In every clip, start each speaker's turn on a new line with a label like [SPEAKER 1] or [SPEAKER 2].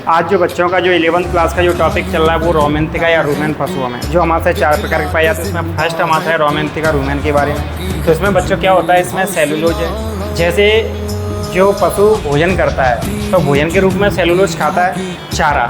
[SPEAKER 1] आज जो बच्चों का जो 11th क्लास का जो टॉपिक चल रहा है वो रोमेंथिका या रूमेन पशुओं में, जो हमारे से 4 प्रकार के पाए जाते हैं। इसमें फर्स्ट हम आता है रोमेंथिका रूमेन के बारे में। तो इसमें बच्चों क्या होता है, इसमें सेलुलोज है। जैसे जो पशु भोजन करता है तो भोजन के रूप में सेलुलोज खाता है चारा,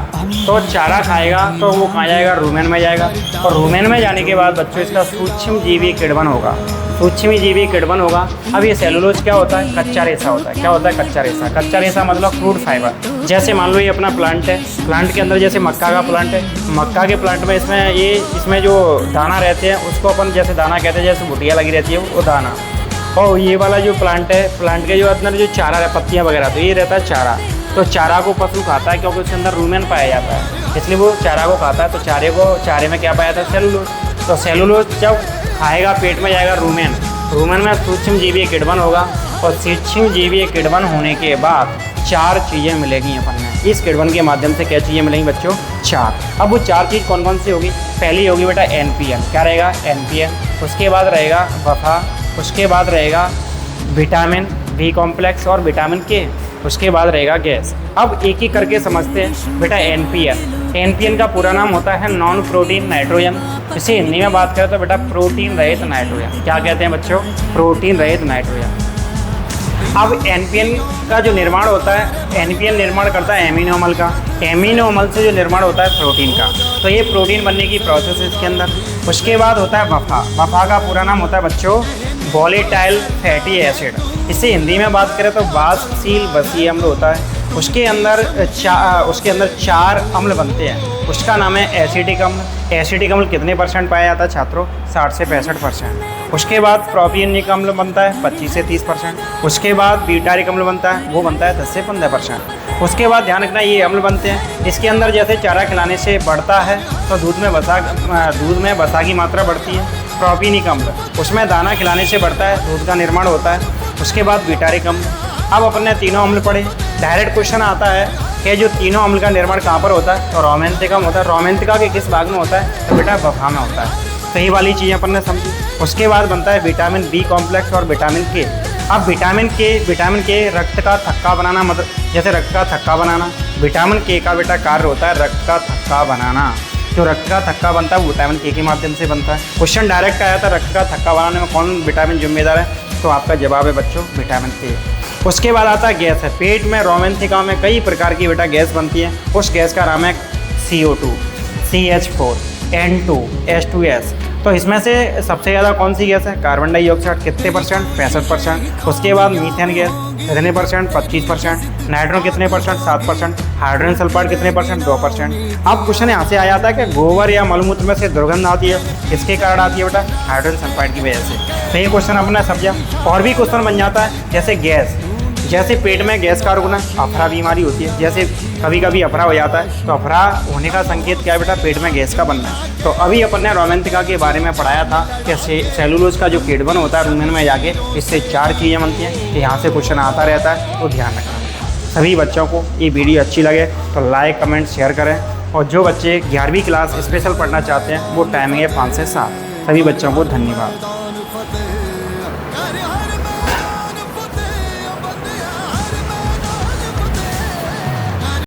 [SPEAKER 1] तो चारा खाएगा तो वो कहाँ जाएगा, रूमेन में जाएगा। और रूमेन में जाने के बाद बच्चों इसका सूक्ष्म जीवी किण्वन होगा, सूक्ष्म जीवी किण्वन होगा। अब ये सेलुलोज क्या होता है, कच्चा रेशा होता है। क्या होता है, कच्चा रेशा। कच्चा रेशा मतलब फ्रूट फाइबर। जैसे मान लो ये अपना प्लांट है, प्लांट के अंदर जैसे मक्का का प्लांट है, मक्का के प्लांट में इसमें जो दाना रहते हैं उसको अपन जैसे दाना कहते हैं, जैसे बुटिया लगी रहती है वो दाना। और ये वाला जो प्लांट है, प्लांट के जो अंदर जो चारा है, पत्तियाँ वगैरह, तो ये रहता है चारा। तो चारा को पशु खाता है क्योंकि उसके अंदर रूमेन पाया जाता है, इसलिए वो चारा को खाता है। तो चारे में क्या पाया जाता है, सेलुलोज। तो सेलुलोज जब खाएगा पेट में जाएगा रूमेन, रूमेन में सूक्ष्म जीवी किण्वन होगा। और सूक्ष्म जीवी किण्वन होने के बाद 4 चीज़ें मिलेंगी अपन में। इस किण्वन के माध्यम से क्या चीज़ें मिलेंगी बच्चों, 4। अब वो 4 चीज़ कौन कौन सी होगी, पहली होगी बेटा NPN। क्या रहेगा, NPN। उसके बाद रहेगा वफा, उसके बाद रहेगा विटामिन B कॉम्प्लेक्स और विटामिन K, उसके बाद रहेगा गैस। अब एक एक करके समझते हैं बेटा। NPN का पूरा नाम होता है नॉन प्रोटीन नाइट्रोजन। इसे हिंदी में बात करें तो बेटा प्रोटीन रहित नाइट्रोजन। क्या कहते हैं बच्चों, प्रोटीन रहित नाइट्रोजन। अब NPN का जो निर्माण होता है, NPN निर्माण करता है एमिनो अम्ल का, एमिनो अम्ल से जो निर्माण होता है प्रोटीन का। तो ये प्रोटीन बनने की प्रोसेस है इसके अंदर। उसके बाद होता है वफा। वफा का पूरा नाम होता है बच्चों वोलेटाइल फैटी एसिड। इसे हिंदी में बात करें तो वाष्पशील वसीय अम्ल होता है। उसके अंदर 4 अम्ल बनते हैं। उसका नाम है एसिटिक अम्ल। एसिटिक अम्ल कितने % पाया जाता है छात्रों, 60 से 65%। उसके बाद प्रोपियोनिक अम्ल बनता है 25 से 30%। उसके बाद ब्यूटारिक अम्ल बनता है, वो बनता है 10 से 15%। उसके बाद ध्यान रखना ये अम्ल बनते हैं। इसके अंदर जैसे चारा खिलाने से बढ़ता है तो दूध में वसा की मात्रा बढ़ती है। प्रोपियोनिक अम्ल, उसमें दाना खिलाने से बढ़ता है, दूध का निर्माण होता है। उसके बाद ब्यूटारिक अम्ल। अब अपन ने तीनों अम्ल पढ़े। डायरेक्ट क्वेश्चन आता है कि जो तीनों अम्ल का निर्माण कहाँ पर होता है, तो रोमेंथिका में होता है। रोमेंथिका के किस भाग में होता है, तो बेटा वफा में होता है। सही वाली चीज़ें अपन ने समझी। उसके बाद बनता है विटामिन B कॉम्प्लेक्स और विटामिन K। अब विटामिन K रक्त का थक्का बनाना, मतलब जैसे रक्त का थक्का बनाना। विटामिन K का बेटा कार्य होता है रक्त का थक्का बनाना। जो रक्त का थक्का बनता है वो विटामिन K के माध्यम से बनता है। क्वेश्चन डायरेक्ट आया था, रक्त का थक्का बनाने में कौन विटामिन जिम्मेदार है, तो आपका जवाब है बच्चों विटामिन K। उसके बाद आता है गैस है। पेट में रोमेंथिका में कई प्रकार की बेटा गैस बनती है। उस गैस का नाम है CO2, CH4, N2, H2S। तो इसमें से सबसे ज़्यादा कौन सी गैस है, कार्बन डाइऑक्साइड। कितने %, 65%। उसके बाद मीथेन गैस कितने %, 25%। नाइट्रोजन कितने %, 7%। हाइड्रोजन सल्फाइड कितने %, 2%। अब क्वेश्चन यहाँ से आ जाता है कि गोबर या मलमूत्र में से दुर्गंध आती है, किसके कारण आती है बेटा, हाइड्रोजन सल्फाइड की वजह से। तो ये क्वेश्चन अपने समझा। और भी क्वेश्चन बन जाता है जैसे गैस, जैसे पेट में गैस का रुकना, अफरा बीमारी होती है। जैसे कभी कभी अफरा हो जाता है, तो अफरा होने का संकेत क्या है बेटा, पेट में गैस का बनना है। तो अभी अपन ने रोमेंथिका के बारे में पढ़ाया था कि सेलुलोज का जो किण्वन होता है रूमेन में जाके, इससे 4 चीज़ें बनती हैं। यहाँ से क्वेश्चन आता रहता है, तो ध्यान रखना। सभी बच्चों को ये वीडियो अच्छी लगे तो लाइक कमेंट शेयर करें। और जो बच्चे 11वीं क्लास स्पेशल पढ़ना चाहते हैं वो टाइमिंग है 5 से 7। सभी बच्चों को धन्यवाद।